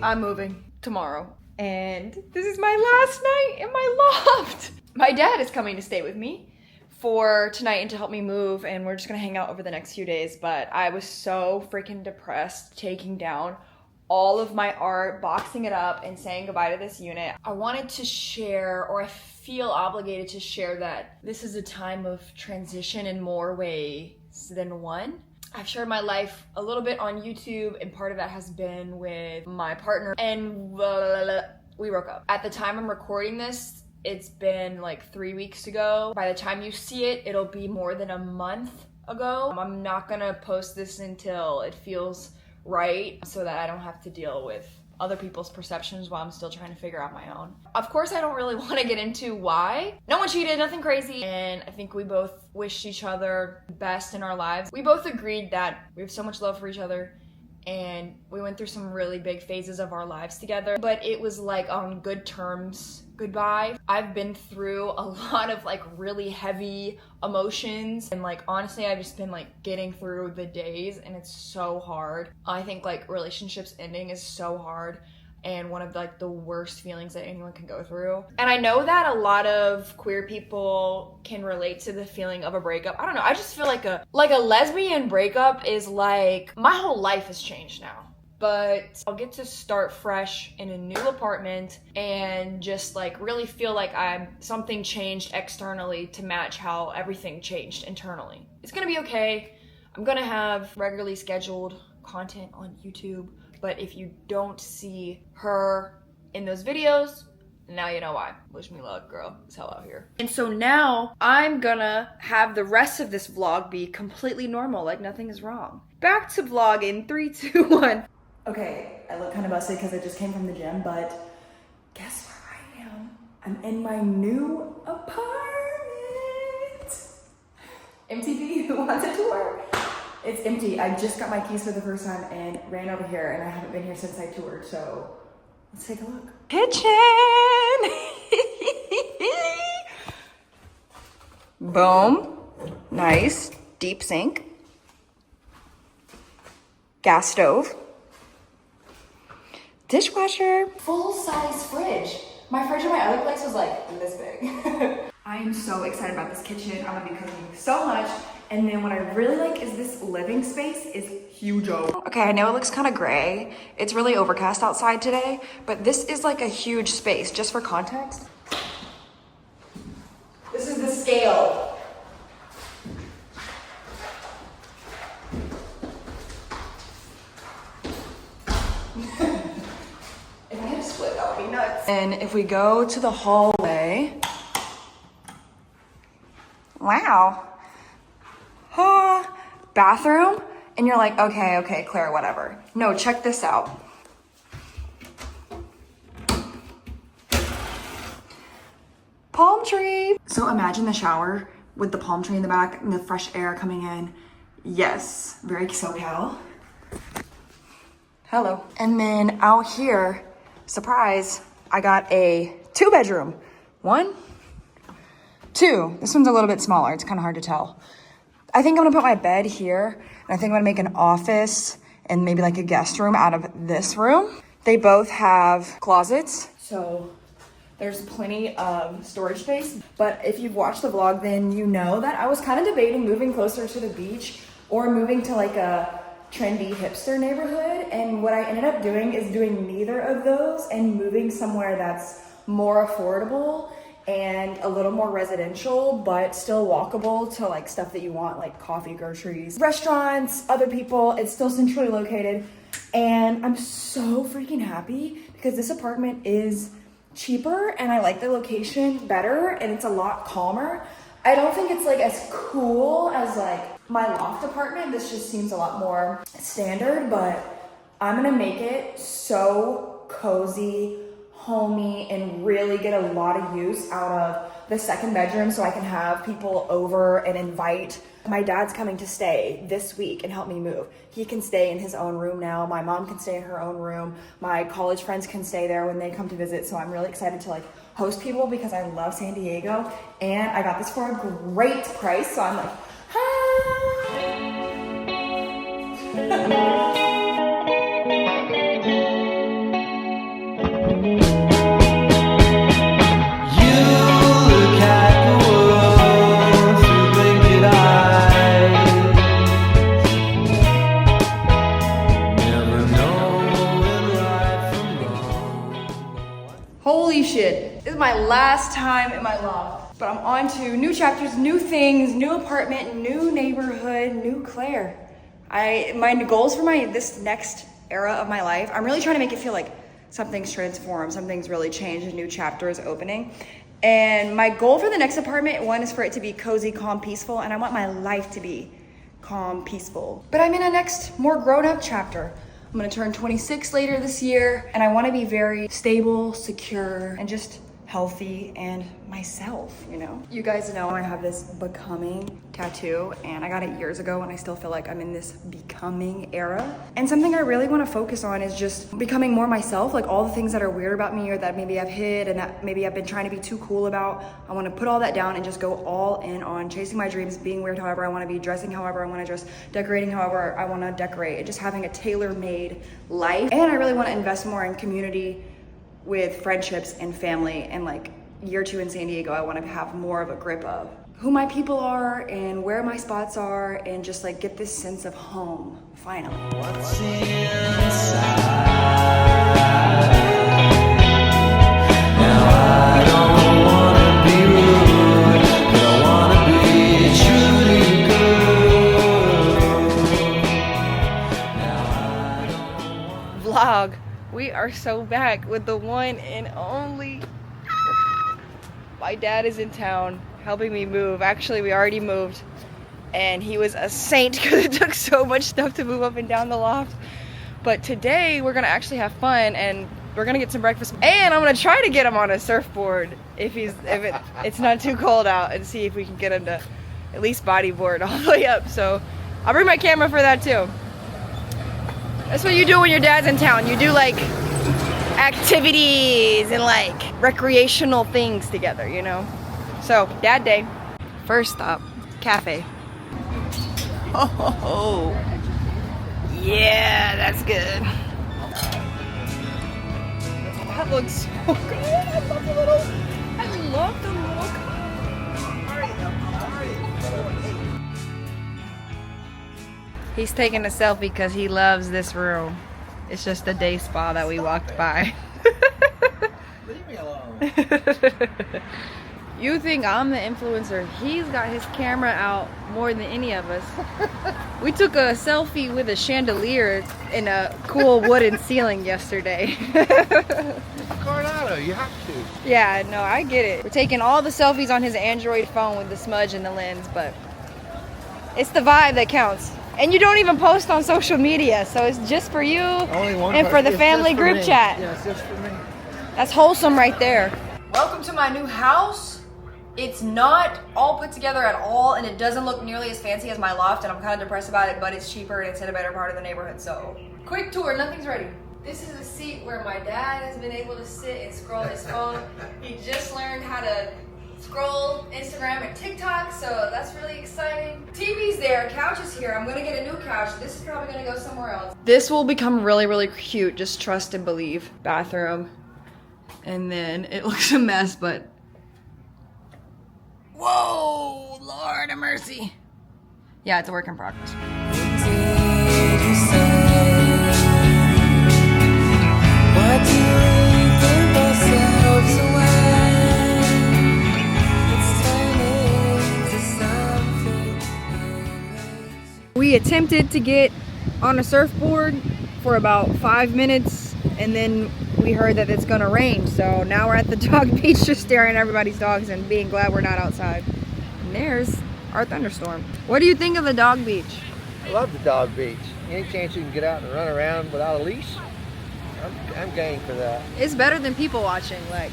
I'm moving tomorrow, and this is my last night in my loft. My dad is coming to stay with me for tonight and to help me move, and we're just gonna hang out over the next few days. But I was so freaking depressed taking down all of my art, boxing it up, and saying goodbye to this unit. I wanted to share, or I feel obligated to share, that this is a time of transition in more ways than one. I've shared my life a little bit on YouTube, and part of that has been with my partner, and we broke up. At the time I'm recording this, it's been like 3 weeks ago. By the time you see it, it'll be more than a month ago. I'm not gonna post this until it feels right, so that I don't have to deal with other people's perceptions while I'm still trying to figure out my own. Of course, I don't really want to get into why. No one cheated, nothing crazy, and I think we both wished each other the best in our lives. We both agreed that we have so much love for each other, and we went through some really big phases of our lives together, but it was like on good terms goodbye. I've been through a lot of like really heavy emotions, and like honestly I've just been like getting through the days, and it's so hard. I think like relationships ending is so hard, and one of like the worst feelings that anyone can go through. And I know that a lot of queer people can relate to the feeling of a breakup. I don't know, I just feel like a lesbian breakup is like, my whole life has changed now. But I'll get to start fresh in a new apartment and just like really feel like something changed externally to match how everything changed internally. It's gonna be okay. I'm gonna have regularly scheduled content on YouTube, but if you don't see her in those videos, now you know why. Wish me luck, girl. It's hell out here. And so now I'm gonna have the rest of this vlog be completely normal, like nothing is wrong. Back to vlog in 3, 2, 1. Okay, I look kind of busted because I just came from the gym, but guess where I am? I'm in my new apartment. MTV, who wants a tour? It's empty. I just got my keys for the first time and ran over here, and I haven't been here since I toured, so let's take a look. Kitchen! Boom. Nice. Deep sink. Gas stove. Dishwasher. Full-size fridge. My fridge in my other place was like this big. I am so excited about this kitchen. I'm gonna be cooking so much. And then what I really like is this living space is huge. Okay, I know it looks kind of gray. It's really overcast outside today, but this is like a huge space. Just for context, this is the scale. If I had to split, that would be nuts. And if we go to the hallway, wow. Bathroom, and you're like, okay, Claire, whatever. No, check this out. Palm tree. So imagine the shower with the palm tree in the back and the fresh air coming in. Yes, very SoCal. Hello. And then out here, surprise, I got a 2-bedroom. 1, 2. This one's a little bit smaller. It's kind of hard to tell. I think I'm gonna put my bed here, and I think I'm gonna make an office and maybe like a guest room out of this room. They both have closets, so there's plenty of storage space. But if you've watched the vlog, then you know that I was kind of debating moving closer to the beach or moving to like a trendy hipster neighborhood. And what I ended up doing is doing neither of those and moving somewhere that's more affordable and a little more residential, but still walkable to like stuff that you want, like coffee, groceries, restaurants, other people. It's still centrally located. And I'm so freaking happy because this apartment is cheaper and I like the location better and it's a lot calmer. I don't think it's like as cool as like my loft apartment. This just seems a lot more standard, but I'm gonna make it so cozy, homey, and really get a lot of use out of the second bedroom so I can have people over and invite. My dad's coming to stay this week and help me move. He can stay in his own room now. My mom can stay in her own room. My college friends can stay there when they come to visit. So I'm really excited to like host people because I love San Diego and I got this for a great price. So I'm like, hi. is my last time in my loft, but I'm on to new chapters, new things, new apartment, new neighborhood, new Claire. My goals for this next era of my life, I'm really trying to make it feel like something's transformed, something's really changed, a new chapter is opening. And my goal for the next apartment, one is for it to be cozy, calm, peaceful, and I want my life to be calm, peaceful. But I'm in a next, more grown-up chapter. I'm gonna turn 26 later this year, and I wanna be very stable, secure, and just healthy and myself, you know? You guys know I have this becoming tattoo, and I got it years ago, and I still feel like I'm in this becoming era. And something I really wanna focus on is just becoming more myself, like all the things that are weird about me or that maybe I've hid and that maybe I've been trying to be too cool about. I wanna put all that down and just go all in on chasing my dreams, being weird however I wanna be, dressing however I wanna dress, decorating however I wanna decorate, and just having a tailor-made life. And I really wanna invest more in community with friendships and family, and like year 2 in San Diego, I want to have more of a grip of who my people are and where my spots are, and just like get this sense of home, finally. What's inside? Now I don't wanna be rude, but I wanna be truly good. Vlog. We are so back with the one and only. My dad is in town helping me move. Actually, we already moved, and he was a saint because it took so much stuff to move up and down the loft. But today we're gonna actually have fun, and we're gonna get some breakfast, and I'm gonna try to get him on a surfboard if it's not too cold out, and see if we can get him to at least bodyboard all the way up. So I'll bring my camera for that too. That's what you do when your dad's in town. You do like activities and like recreational things together, you know? So, dad day. First stop, cafe. Oh, yeah, that's good. That looks so good. I love the little He's taking a selfie because he loves this room. It's just a day spa that we walked by. Leave me alone. You think I'm the influencer? He's got his camera out more than any of us. We took a selfie with a chandelier in a cool wooden ceiling yesterday. Coronado, you have to. Yeah, no, I get it. We're taking all the selfies on his Android phone with the smudge and the lens, but it's the vibe that counts. And you don't even post on social media, so it's just for you and for the family group chat. Yeah, it's just for me. That's wholesome right there. Welcome to my new house. It's not all put together at all, and it doesn't look nearly as fancy as my loft, and I'm kind of depressed about it, but it's cheaper and it's in a better part of the neighborhood, so. Quick tour, nothing's ready. This is a seat where my dad has been able to sit and scroll his phone. He just learned how to scroll Instagram and TikTok, so that's really exciting. TV's there, couch is here. I'm gonna get a new couch. This is probably gonna go somewhere else. This will become really, really cute. Just trust and believe. Bathroom. And then it looks a mess, but whoa, Lord have mercy. Yeah, it's a work in progress. We attempted to get on a surfboard for about 5 minutes, and then we heard that it's gonna rain, so now we're at the dog beach just staring at everybody's dogs and being glad we're not outside. And there's our thunderstorm. What do you think of the dog beach? I love the dog beach. Any chance you can get out and run around without a leash, I'm game for that. It's better than people watching. Like,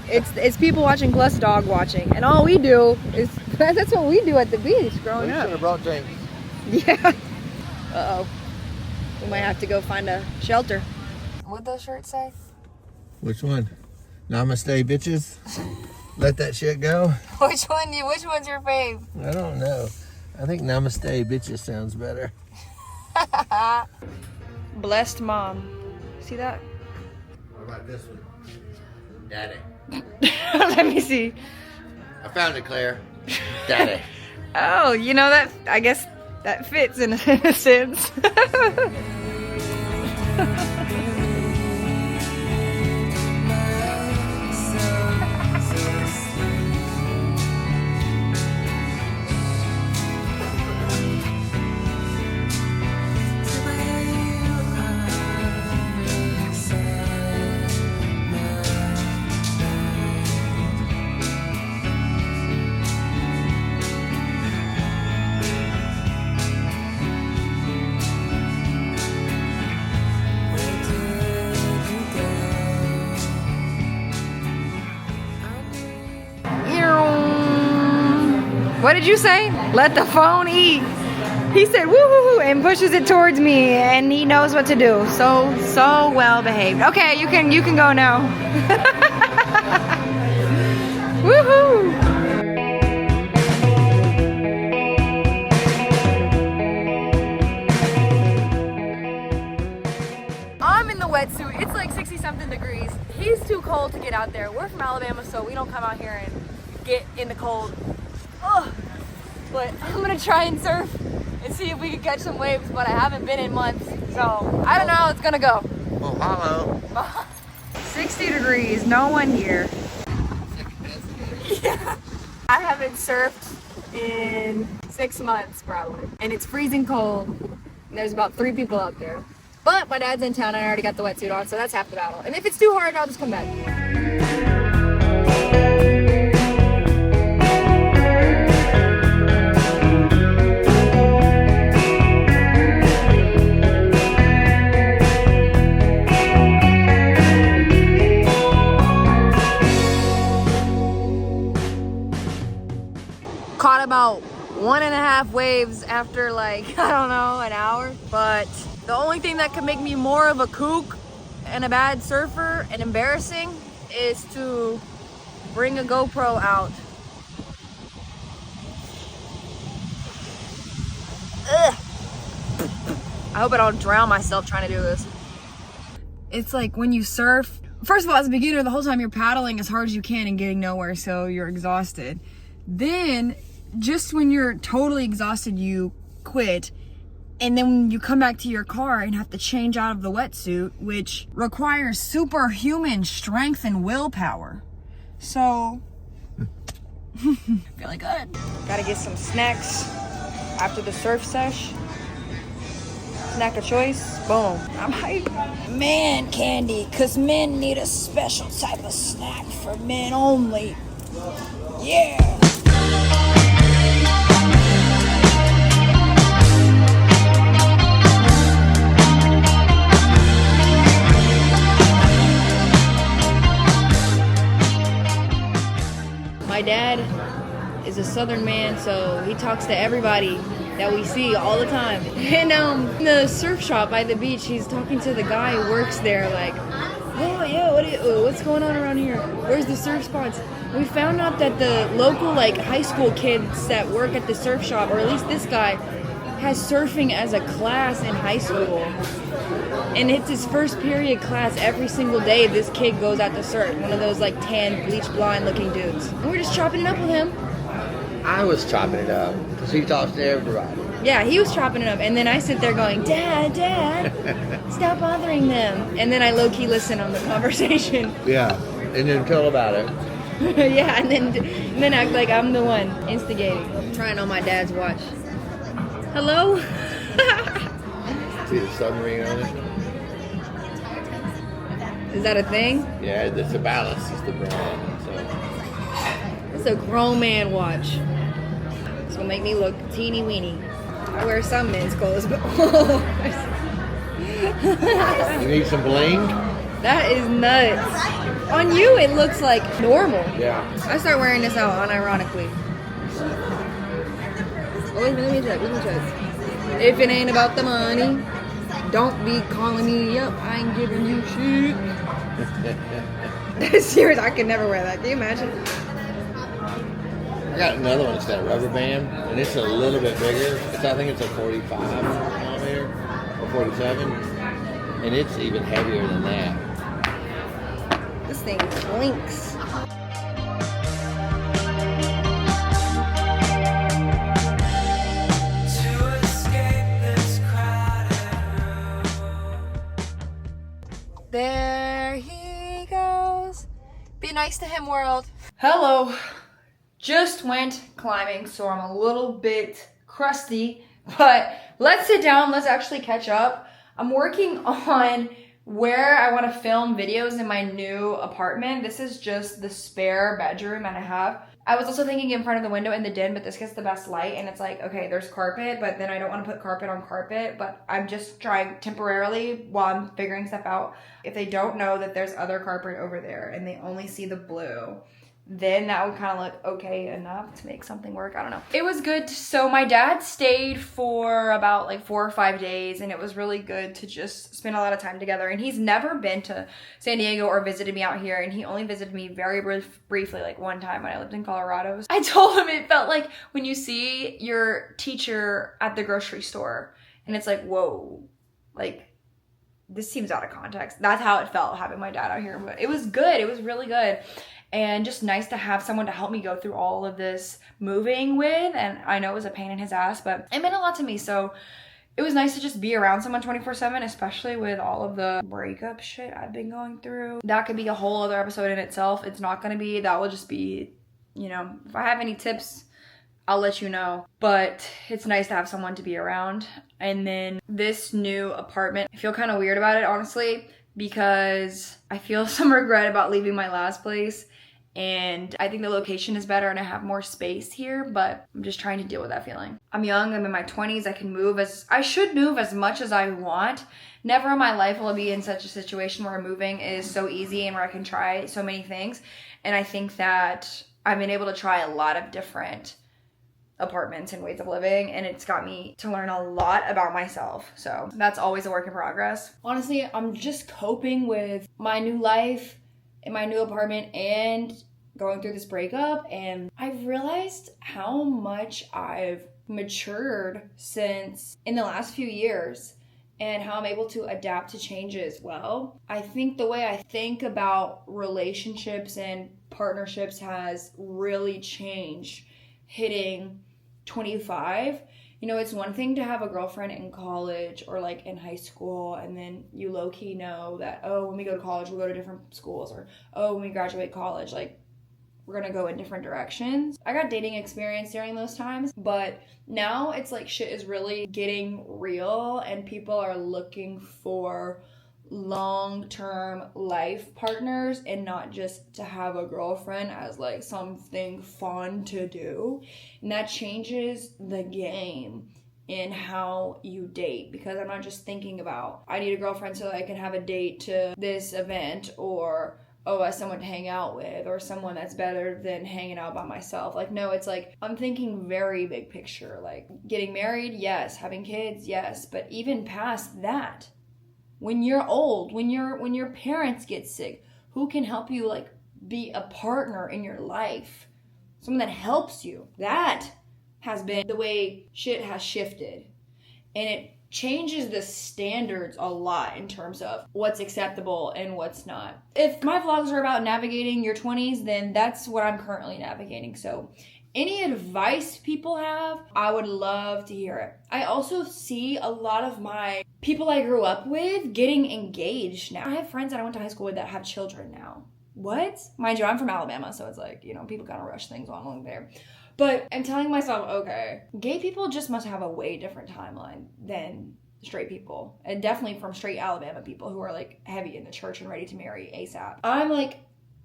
it's people watching plus dog watching, and all we do is that's what we do at the beach growing up. We should have brought drinks. Yeah. Uh-oh. We might have to go find a shelter. What'd those shirts say? Which one? Namaste, bitches. Let that shit go. Which one's your fave? I don't know. I think namaste, bitches sounds better. Blessed mom. See that? What about this one? Daddy. Let me see. I found it, Claire. Daddy. Oh, you know that, I guess that fits in a sense. What did you say? Let the phone eat. He said woo and pushes it towards me, and he knows what to do. So well behaved. Okay, you can go now. Woohoo! I'm in the wetsuit. It's like 60-something degrees. He's too cold to get out there. We're from Alabama, so we don't come out here and get in the cold. Ugh. But I'm gonna try and surf and see if we can catch some waves, but I haven't been in months, so I don't know how it's gonna go. Well, hello. 60 degrees, no one here. Yeah. I haven't surfed in 6 months probably, and it's freezing cold. And there's about 3 people out there. But my dad's in town and I already got the wetsuit on, so that's half the battle. And if it's too hard, I'll just come back. Caught about 1.5 waves after like, I don't know, an hour. But the only thing that can make me more of a kook and a bad surfer and embarrassing is to bring a GoPro out. Ugh. I hope I don't drown myself trying to do this. It's like when you surf, first of all, as a beginner, the whole time you're paddling as hard as you can and getting nowhere, so you're exhausted. Then just when you're totally exhausted, you quit, and then you come back to your car and have to change out of the wetsuit, which requires superhuman strength and willpower. So feeling good. Gotta get some snacks after the surf sesh. Snack of choice, boom. I'm hyped. Man candy, cause men need a special type of snack for men only. Yeah. My dad is a southern man, so he talks to everybody that we see all the time. And in the surf shop by the beach, he's talking to the guy who works there, like, oh yeah, what's going on around here? Where's the surf spots? We found out that the local like high school kids that work at the surf shop, or at least this guy, has surfing as a class in high school. And it's his first period class every single day. This kid goes out to surf, one of those like tan, bleach blonde looking dudes. And we're just chopping it up with him. I was chopping it up because he talks to everybody. Yeah, he was chopping it up. And then I sit there going, Dad, stop bothering them. And then I low-key listen on the conversation. Yeah, and then tell about it. Yeah, and then act like I'm the one instigating. I'm trying on my dad's watch. Hello? See the submarine on it? Is that a thing? Yeah, it's a ballast. It's the brand. So. It's a grown man watch. It's gonna make me look teeny weeny. I wear some men's clothes, but You need some bling? that is nuts. On you, it looks like normal. Yeah. I start wearing this out unironically. Oh, wait a minute, let me check. If it ain't about the money, don't be calling me up. I ain't giving you shit. Serious, I could never wear that. Can you imagine? I got another one that's got a rubber band, and it's a little bit bigger. I think it's a 45 millimeter or 47, and it's even heavier than that. This thing blinks. There he goes. Be nice to him, world. Hello. Just went climbing, so I'm a little bit crusty, but let's sit down. Let's actually catch up. I'm working on where I want to film videos in my new apartment. This is just the spare bedroom that I have. I was also thinking in front of the window in the den, but this gets the best light, and it's like, okay, there's carpet, but then I don't want to put carpet on carpet, but I'm just trying temporarily while I'm figuring stuff out. If they don't know that there's other carpet over there and they only see the blue, then that would kind of look okay enough to make something work. I don't know. It was good. So my dad stayed for about like 4 or 5 days, and it was really good to just spend a lot of time together. And he's never been to San Diego or visited me out here, and he only visited me very briefly, like one time when I lived in Colorado. I told him it felt like when you see your teacher at the grocery store, and it's like, whoa, like, this seems out of context. That's how it felt having my dad out here. But it was good. It was really good. And just nice to have someone to help me go through all of this moving with. And I know it was a pain in his ass, but it meant a lot to me. So it was nice to just be around someone 24/7, especially with all of the breakup shit I've been going through. That could be a whole other episode in itself. It's not going to be. That will just be, you know, if I have any tips, I'll let you know. But it's nice to have someone to be around. And then this new apartment, I feel kind of weird about it, honestly, because I feel some regret about leaving my last place. And I think the location is better and I have more space here, but I'm just trying to deal with that feeling. I'm young, I'm in my 20s, I should move as much as I want. Never in my life will I be in such a situation where moving is so easy and where I can try so many things. And I think that I've been able to try a lot of different apartments and ways of living, and it's got me to learn a lot about myself. So that's always a work in progress. Honestly, I'm just coping with my new life in my new apartment and going through this breakup, and I've realized how much I've matured since in the last few years and how I'm able to adapt to changes well. I think the way I think about relationships and partnerships has really changed hitting 25. You know, it's one thing to have a girlfriend in college or like in high school, and then you low-key know that, oh, when we go to college, we'll go to different schools, or oh, when we graduate college, like, we're gonna go in different directions. I got dating experience during those times, but now it's like shit is really getting real and people are looking for long-term life partners and not just to have a girlfriend as like something fun to do. And that changes the game in how you date, because I'm not just thinking about I need a girlfriend so I can have a date to this event, or oh, as someone to hang out with, or someone that's better than hanging out by myself. Like, no, it's like I'm thinking very big picture, like getting married, yes, having kids, yes, but even past that, when you're old, when your parents get sick, who can help you like be a partner in your life? Someone that helps you. That has been the way shit has shifted. And it changes the standards a lot in terms of what's acceptable and what's not. If my vlogs are about navigating your 20s, then that's what I'm currently navigating. So any advice people have, I would love to hear it. I also see a lot of my people I grew up with getting engaged now. I have friends that I went to high school with that have children now. What? Mind you, I'm from Alabama, so it's like, you know, people kind of rush things along there. But I'm telling myself, okay, gay people just must have a way different timeline than straight people. And definitely from straight Alabama people who are like heavy in the church and ready to marry ASAP. I'm like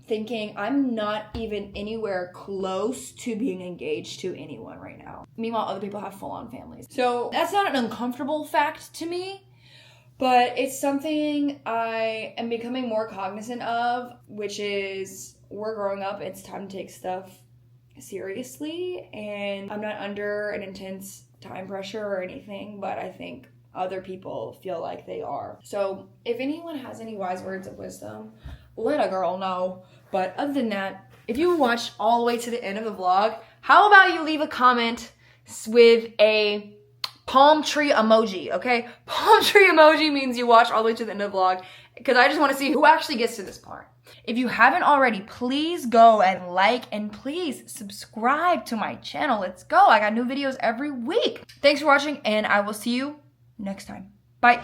thinking I'm not even anywhere close to being engaged to anyone right now. Meanwhile, other people have full-on families. So that's not an uncomfortable fact to me, but it's something I am becoming more cognizant of, which is we're growing up. It's time to take stuff seriously, and I'm not under an intense time pressure or anything, but I think other people feel like they are. So if anyone has any wise words of wisdom, let a girl know. But other than that, if you watched all the way to the end of the vlog, how about you leave a comment with a palm tree emoji, okay? Palm tree emoji means you watch all the way to the end of the vlog, because I just want to see who actually gets to this part. If you haven't already, please go and like and please subscribe to my channel. Let's go. I got new videos every week. Thanks for watching, and I will see you next time. Bye.